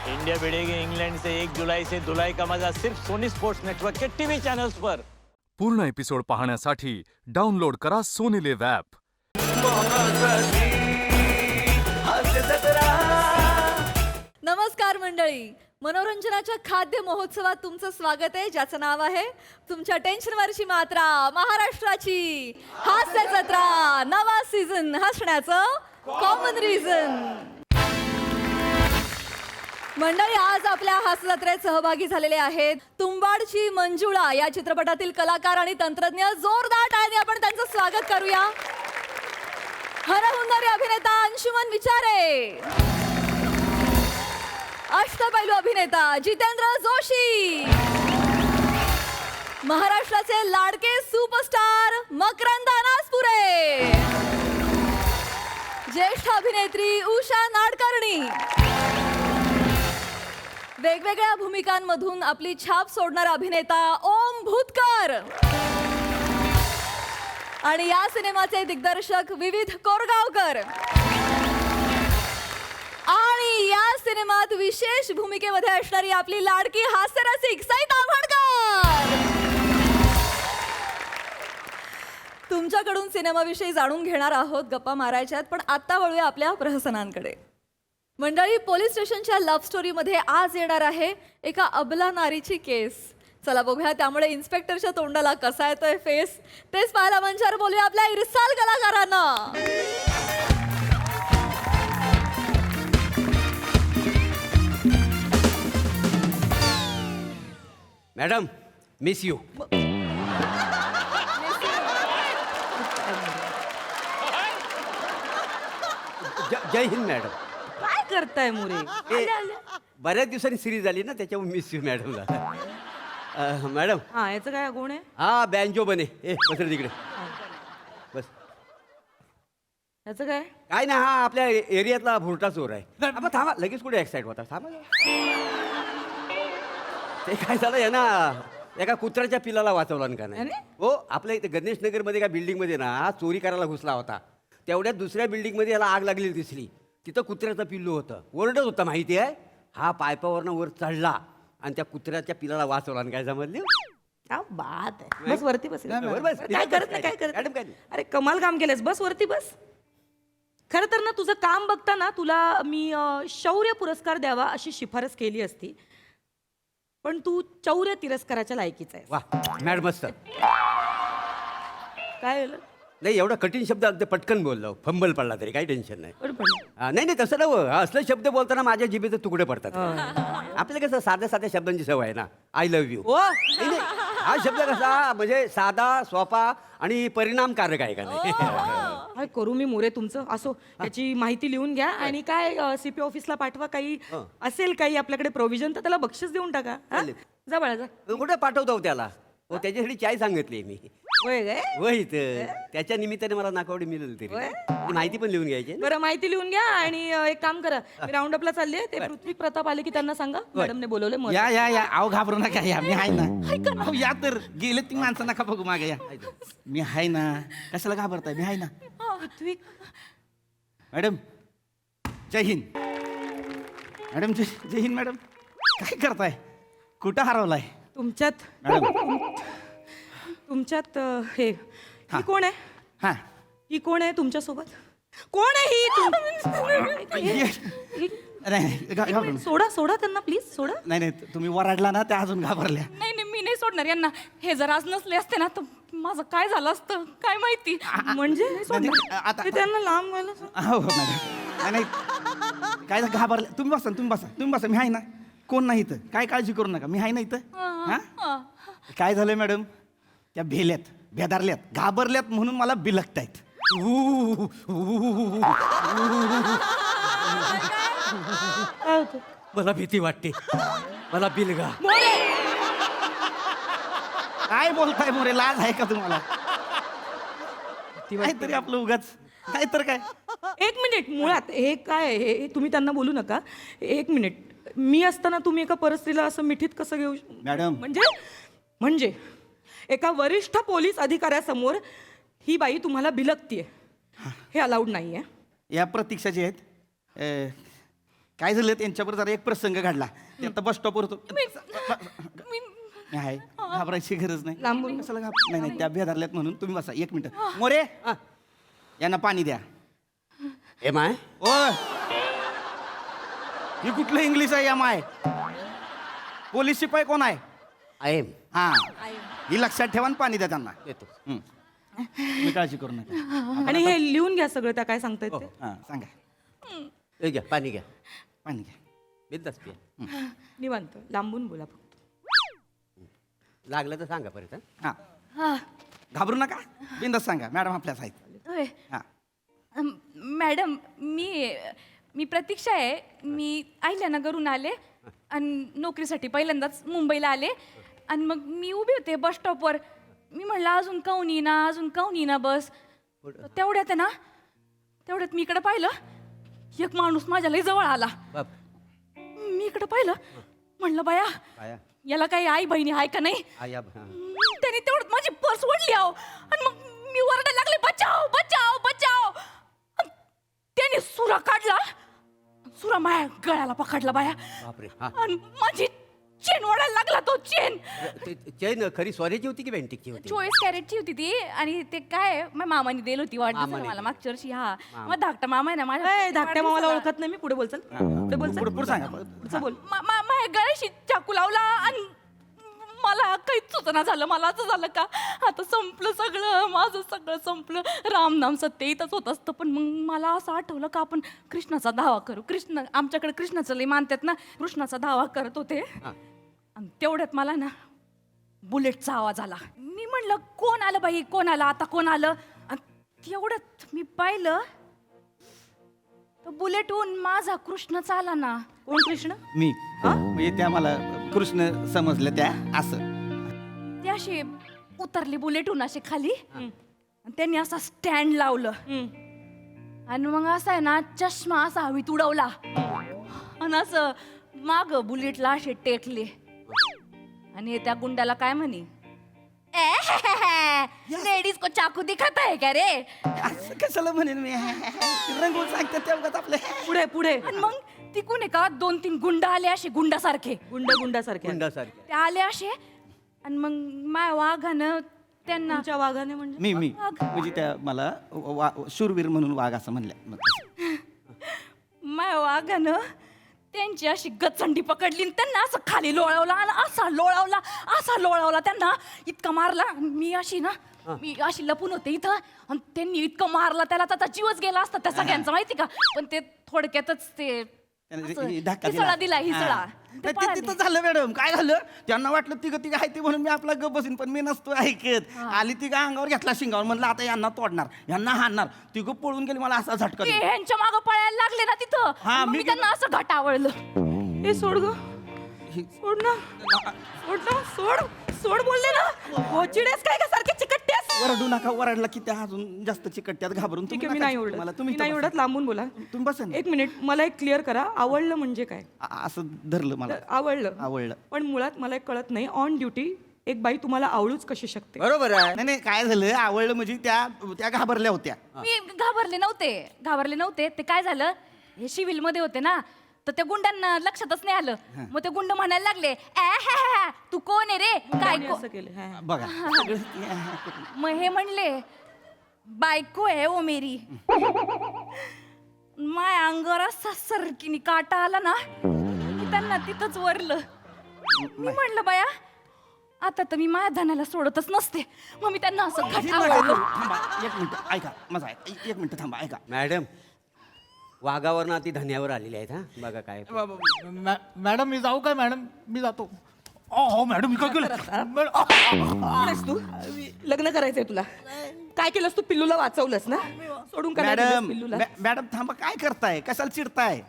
India भिड़ेगी England से 1 जुलाई से धुलाई का मजा सिर्फ सोनी स्पोर्ट्स नेटवर्क के टीवी चैनल्स पर। पूर्ण एपिसोड पाहण्यासाठी डाउनलोड करा सोनी लिव्ह ॲप। नमस्कार मंडळी, मनोरंजनाच्या खाद्य महोत्सवात तुमचं स्वागत आहे, ज्याचं नाव आहे तुमच्या टेन्शनवरची मात्रा महाराष्ट्राची हास्य जत्रा नवा सीझन हसण्याचं कॉमन रिझन। मंडळी, आज आपल्या हास्य जत्रेत सहभागी झालेले आहेत तुंबाडची मंजुळा या चित्रपटातील कलाकार आणि तंत्रज्ञ। जोरदार टाळ्यांनी आपण त्यांचं स्वागत करूया। हरहुन्नरी अभिनेता अंशुमन विचारे, अष्टपैलू अभिनेता जितेंद्र जोशी, महाराष्ट्राचे लाडके सुपरस्टार मकरंद अनासपुरे, ज्येष्ठ अभिनेत्री उषा नाडकर्णी, वेगवेगळ्या भूमिकांमधून आपली छाप सोडणारा अभिनेता ओम भूतकर आणि या सिनेमाचे दिग्दर्शक विविध कोरगावकर आणि या सिनेमात विशेष भूमिकेमध्ये असणारी आपली लाडकी हास्यरसिक सई ताम्हणकर। तुमच्याकडून सिनेमाविषयी जाणून घेणार आहोत, गप्पा मारायच्यात, पण आता वळूया आपल्या प्रहसनांकडे। मंडळी, पोलीस स्टेशनच्या लव्ह स्टोरीमध्ये आज येणार आहे एका अबला नारीची केस। चला बघूया त्यामुळे इन्स्पेक्टरच्या तोंडाला कसा येतोय फेस, तेच पाहायला मंचावर बोलूया आपल्या इरसाल कलाकारांना। Madam, miss you. जय हिंद मॅडम। काय करताय मुरे? बऱ्याच दिवसांनी सिरीज आली ना, त्याच्यामुळे मिस यू मॅडमला। मॅडम, हा, याचं काय गुण आहे? हा बँजो बने। बस रे तिकडे बस। याचं काय? काय ना, हा आपल्या एरियातला भुरटा चोर आहे। आपण थांबा, लगेच कुठे एक्साइट होता, थांबा। ते काय झालं आहे ना, एका कुत्र्याच्या पिलाला वाचवला का नाही? हो, आपल्या इथे गणेश नगरमध्ये एका बिल्डिंगमध्ये ना हा चोरी करायला घुसला होता। तेवढ्यात दुसऱ्या बिल्डिंगमध्ये याला आग लागलेली दिसली। तिथं कुत्र्याचं पिल्लू होतं, ओरडत होतं माहिती आहे। हा पायपावरनं वर चढला आणि त्या कुत्र्याच्या पिलाला वाचवला। काय समजली? क्या बात आहे। बस वरती बस। बस. काय करत नाही, काय करत मॅडम, काय नाही? अरे कमाल काम केलंस, बस वरती बस। खरं तर ना, तुझं काम बघताना तुला मी शौर्य पुरस्कार द्यावा अशी शिफारस केली असती, पण तू चौर्य तिरस्काराच्या लायकीचा आहे। वा मॅडम, मस्त। काय झालं? नाही, एवढा कठीण शब्द ते पटकन बोललो, फंबल पडला तरी काही टेन्शन नाही। बरोबर. नाही नाही, तसं नव्हतं। असले शब्द बोलताना माझ्या जिभेचे तुकडे पडतात। आपल्या कसं साध्या साध्या शब्दांची सवय आहे ना। I love you. ओ, हा शब्द कसा म्हणजे साधा, सोपा आणि परिणामकारक आहे का नाही? काय करू मी मोरे तुमचं? असो, याची माहिती लिहून घ्या आणि काय सीपी ऑफिसला पाठवा। काही असेल काही आपल्याकडे प्रोव्हिजन तर त्याला बक्षीस देऊन टाका। हा? जा बाळा जा। कुठे पाठवतो त्याला? हो, त्याच्यासाठी चाय सांगितली मी। होय काय? होय, त्याच्या निमित्ताने मला नाकावडी मिळेल तरी। आणि माहिती पण लिहून घ्यायची ना? बरं, माहिती लिहून घ्या आणि एक काम करा, मी राऊंड अपला चालले, ते पृथ्वी प्रताप आले की त्यांना सांगा मॅडमने बोलवले। या या या, आव घाबरू नका, या मी आहे ना। अहो या तर, गेले ती माणसं नका बघू मागे, या मी आहे ना। कशाला घाबरताय? मी आहे ना। पृथ्वी, मॅडम जय हिंद। मॅडम जय हिंद। मॅडम काय करताय? कुठं हरवलाय? तुमच्यात मॅडम तुमच्यात ही कोण आहे? हा, ही कोण आहे तुमच्यासोबत? कोण आहे ही? नाही घाबरू नका. सोडा सोडा त्यांना, प्लीज सोडा। नाही नाही, तुम्ही वराडला ना, त्या अजून घाबरल्या। नाही नाही, मी नाही सोडणार यांना। हे जर आज नसले असते ना तर माझं काय झालं असतं काय माहिती। म्हणजे नाही सोडणार? आता ते त्यांना लांब व्हायला सांग. हो मॅडम, नाही काय घाबरल्या? तुम्ही बसा, तुम्ही बसा, तुम्ही बसा, मी आहे ना। कोण नाही इथं, काय काळजी करू नका, मी आहे ना इथं। हा, काय झालंय मॅडम? त्या भेदारल्यात, घाबरल्यात म्हणून मला बिलकतायत। मला भीती वाटते, मला बिलगा। काय बोलताय मोरे? लाज आहे का तुम्हाला? काहीतरी आपलं उगाच, काय तर काय। एक मिनिट, मुळात हे काय आहे? हे तुम्ही त्यांना बोलू नका। एक मिनिट, मी असताना तुम्ही एका परिस्थितीला असं मिठीत कसं घेऊ? मॅडम म्हणजे एका वरिष्ठ पोलीस अधिकाऱ्यासमोर ही बाई तुम्हाला बिलकतीये, हे अलाउड नाहीये। या प्रतीक्षा जे आहेत काय झालं त्यांच्याबरोबर जरा एक प्रसंग घडला ते आता बस स्टॉपवर होतो आहे घाबरायची गरज नाही लांबून. कशाला नाही नाही त्या भेदारल्यात म्हणून तुम्ही बसा 1 मिनिट मोरे यांना पाणी द्या ए माय ओ ही कुठलं इंग्लिश आहे या माय पोलीस शिपाई कोण आहे आय एम हा ही लक्षात ठेवा आणि पाणी द्या त्यांना येतो मी काळजी करू नका आणि हे लिहून घ्या सगळं त्या काय सांगतायत ते हा सांगा हे घ्या पाणी घ्या पाणी घ्या बिंदास पिया निवांत लांबून बोला फक्त लागलं तर सांगा परत हा हा घाबरू नका बिंदास सांगा मॅडम आपल्याच आहेत होय. हा मॅडम मी प्रतीक्षा आहे. मी अहिल्यानगरहून आले आणि नोकरीसाठी पहिल्यांदाच मुंबईला आले आणि मग मी उभी होते बस स्टॉपवर. मी म्हणलं अजून काहून येईना बस. तेवढ्यात आहे ना तेवढ्यात मी इकडं पाहिलं एक माणूस माझ्या लई जवळ आला. बाप मी इकडं पाहिलं म्हणलं बाया आया याला काही आई बहिणी आहे का नाही. आया त्याने तेवढं माझी पर्स ओढली आहो आणि मग मी ओरडायला लागले बचाव बचाव बचाव. त्याने सुरा काढला सुरा माया गळ्याला पकडला बाया बापरे हा आणि माझी चेन ओढायला लागला तो चेन. चैन खरी सोन्याची होती की बँटिकची होती 24 कॅरेटची होती ती आणि ते काय माझ्या मामाने दिली होती वाटली मला मागच्या वर्षी. हा मग धाकटा मामा आहे ना माझ्या धाकट्या मामाला ओळखत नाही मी पुढे बोलचाल पुढे बोलचाल पुढे सांगा पुढचं बोल माझ्या गळ्याशी चाकू लावला आणि मला काहीच सुचना झालं. मला असं झालं का आता संपलं सगळं माझं सगळं संपलं. रामनाम सत्य इथंच होत असतं. पण मग मला असं आठवलं का आपण कृष्णाचा धावा करू. कृष्ण आमच्याकडे कृष्णाचं लई मानतात ना. कृष्णाचा धावा करत होते आणि तेवढ्यात मला ना बुलेटचा आवाज आला. मी म्हणलं कोण आलं बाई कोण आलं आता कोण आलं. आणि तेवढ्यात मी पाहिलं तर बुलेटहून माझा कृष्ण चाला ना. कोण कृष्ण मी म्हणजे त्या मला कृष्ण समजलं त्या असं ते असे उतरले बुलेटहून असे खाली आणि त्यांनी असा स्टँड लावलं आणि मग असा आहे ना चष्मा असा हवीत उडवला आणि असं माग बुलेटला असे टेकले आणि त्या गुंडाला काय म्हणे लेडीज को चाकू दिखत आहे का रे. असं कशाला म्हणेन मी रंगवून सांगतात तेवढ्यात आपले पुढे पुढे आणि मग तिकून आहे का 2-3 गुंड आले असे गुंडासारखे गुंडासारखे गुंडासारखे ते आले असे आणि मग माय वाघानं त्यांना तुमच्या वाघाने म्हणजे मी म्हणजे त्या मला शूरवीर म्हणून वाघ असं म्हणल्या माय वाघानं त्यांची अशी गचंडी पकडली आणि त्यांना असं खाली लोळवला आणि असा लोळवला त्यांना इतका मारला. मी अशी लपून होते इथं आणि त्यांनी इतकं मारला त्याला त्याचा जीवच गेला असता त्या सगळ्यांचा माहिती का. पण ते थोडक्यातच ते धक्का हिसळा दिला हिसळा. ते नाही, पळाले. ते तिथं झालं मॅडम काय झालं त्यांना वाटलं तिघ आहे ते म्हणून मी आपला गप बसीन पण मी नसतो ऐकत. आली तिघ अंगावर घेतला शिंगावर म्हणलं आता यांना तोडणार यांना हाणणार तिघ पळून गेली मला असा झटका ते दिला. ह्यांच्या मागं पळायला लागले ना तिथं. हा, मग मी मी त्यांना असं घटावळलं. हे सोड ग सोड ना सोड बोलले ना गोचिडेस काय का सारखे चिकटतेस. ओरडू नका ओरडला की त्या अजून जास्त चिकट्यात घाबरून ठीक आहे तुम्ही मी नाही नका ओरडत मला मी तुम्ही नाही इथं ओरडत लांबून बोला. तुम्ही बसा ना. 1 मिनिट मला एक क्लिअर करा आवडलं म्हणजे काय. असं धरलं मला आवडलं पण मुळात मला एक कळत नाही ऑन ड्युटी एक बाई तुम्हाला आवडूच कशी शकते. बरोबर आहे नाही काय झालं आवडलं म्हणजे त्या घाबरल्या होत्या. मी घाबरले नव्हते. ते काय झालं हे सिव्हिल मध्ये होते ना तर त्या गुंडांना लक्षातच नाही आलं. मग ते गुंड म्हणायला लागले तू कोण आहे रे काय असं केलं हा, हा. बघा मग हे म्हणले बायको आहे ओ मेरी. माय अंगावर असा सरकीने काटा आला ना की त्यांना तिथंच वरलं. मी म्हणलं बाया आता तर मी माया धनाला सोडतच नसते. मग मी त्यांना असं घटावळलं. थांबा 1 मिनिट ऐका माझा 1 मिनिट थांबा ऐका. मॅडम वाघावरनं ती धन्यावर आलेली आहेत हा बघा काय मॅडम मी जाऊ काय मॅडम मी जातो. हो मॅडम मी काय केलं कोण तू लग्न करायचंय तुला काय केलंस तू पिल्लूला वाचवलंस ना सोडून काय मॅडम पिल्लूला मॅडम थांबा काय करताय कशाला चिडताय.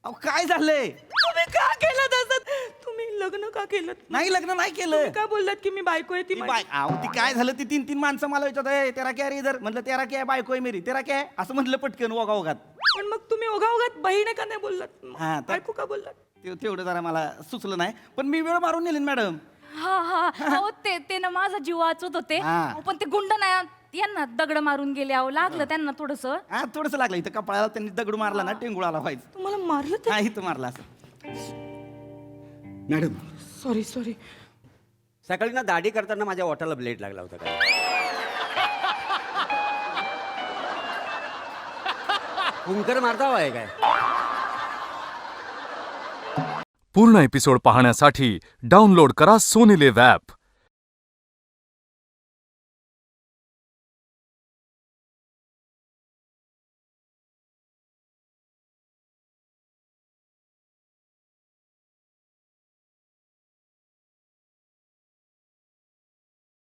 अहो काय झालंय तुम्ही का केलं तसं तुम्ही लग्न का केलं नाही लग्न नाही केलं. तुम्ही का बोललात की मी बायको आहे ती माझी? अहो ती काय झालं ती 3 माणसं मला विचारत तेरा क्या रे इधर म्हटलं तेरा क्या बायको आहे मेरी तेरा क्या आहे असं म्हटलं पटकन ओघात. पण मग तुम्ही ओघाओघात बहीण का नाही बोललात हा, तर- बायको का बोललात. तेवढं जरा मला सुचलं नाही पण मी वेळ मारून नेली मॅडम. हा ते ना माझा जीव वाचवत होते. हा. पण ते गुंड ना यांना दगड मारून गेले अहो लागलं त्यांना थोडस हा थोडंसं लागलं इथं कपाळाला त्यांनी दगड मारला ना टेंगुळाला व्हायचं. तुम्हाला मारलं हा इथं मारला असं. Madam sorry sorry. सकाळी ना दाढी करताना माझ्या ओठाला ब्लेड लागला होता काय. हुंकर मारता आहे काय. पूर्ण एपिसोड पाहण्यासाठी डाउनलोड करा सोनी लिव्ह ॲप.